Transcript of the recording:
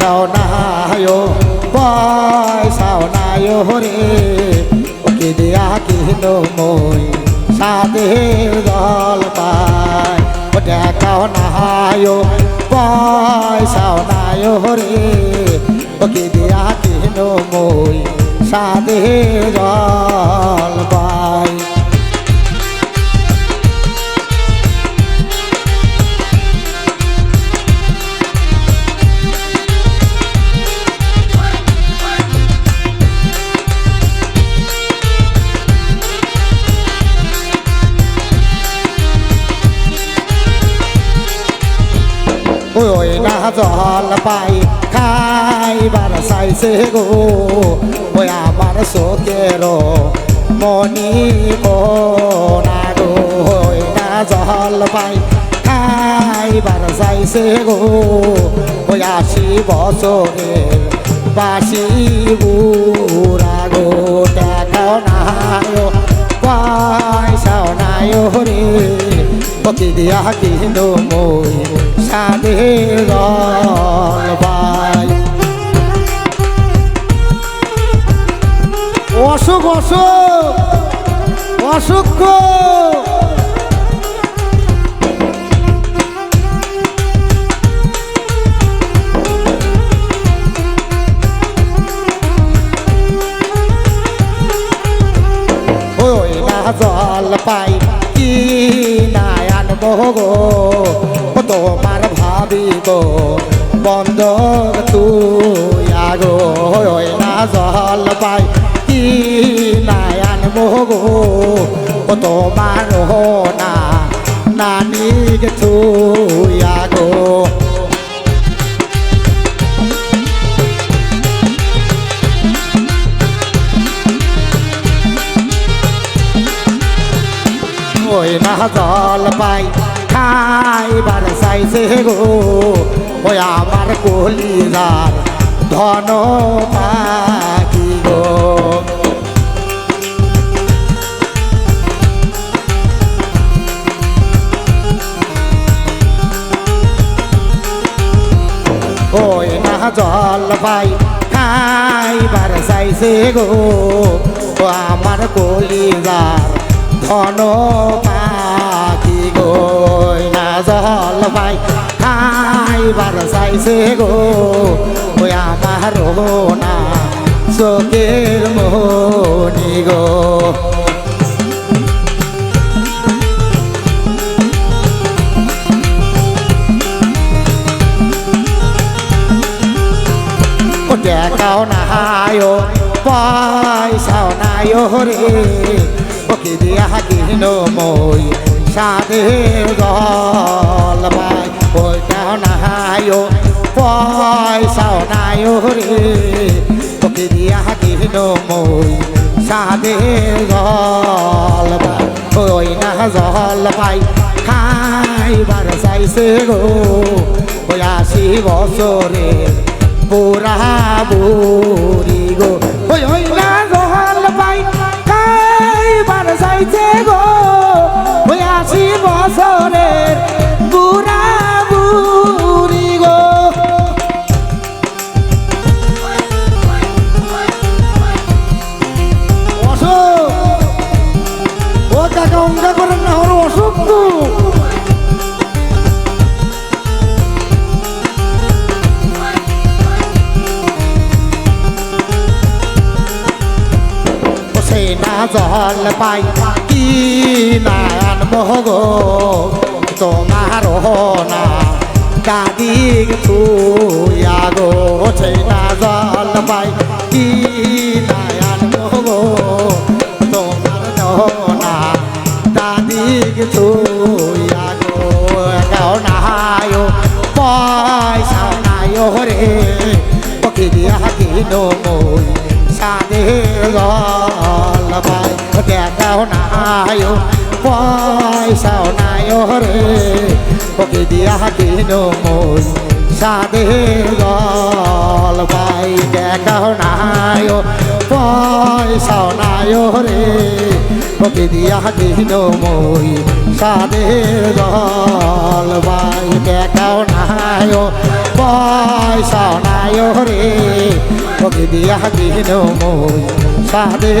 দেখাও নাই পয়সাও নাই রে ওকে দিয়া কিন মই সাদের জল পাই ও দেখাও নাই পয়সাও নাই রে ওকে দিয়া কিন মই সাদের জল পাই ওই না জল পাই খাইবার চাইছে গো ওই আমার চোখের মনি কোনা গো ওই না জল পাই খাইবার চাইছে গো ওই 80 বছরের বাসি বুড়া গো দেখাও নাই পয়সাও নাই রে ওকে দিয়া কিন মই সাদের জল পাই অসুখ অসুখ অসুখ ওই না জল পাই কি না আনবো গো তোমার ভাবিব বন্ধ তুই আগো ওই না জল পাই কি না আনবো গো তোমার না নানি তুই আগো ওই না জল পাই খাইবার চাইছে গো ওই আমার কলিজার ধন পাখি গো ওই না জল পাই খাইবার চাইছে গো ও আমার কলিজার ধন পাখি গো না জল পাই খাইবার চাইছে গো ওই আমার না চোখের মনি গো দেখাও নাই পয়সাও নাই রে ওকে দিয়া কিন মই সাদের জল পাই ওইটাও নাই পয়সাও নাই রে ওকে দিয়া কিন মই সাদের জল পাই ওই না জল পাই খাইবার চাইছে গো ওই 80 বছরের বুড়া বুড়ি গো ওই ওই না জল পাই খাইবার চাইছে গো ওই 80 বছরের বুড়া বুড়ি গো অসুখ ও কাকা অঙ্কা করেন না ওর অসুখ তো না জল পাই কি না আনবো গো তোমার না দাদিক তুই আগো না জল পাই কি না আনবো গো তোমার না দাদিক তুই আগো গাও নাই পয়সা নাই রে ওকে দিয়া কিন মই সাদের জল পাই দেখাও নাই পয়সাও নাই রে ওকে দিয়া কিন মই সাদের জল পাই দেখাও নাই পয়সাও নাই রে ওকে দিয়া কিন মই সাদের জল পাই দেখাও নাই পয়সা নাই রে তোকে দিয়া দিন মই সাদে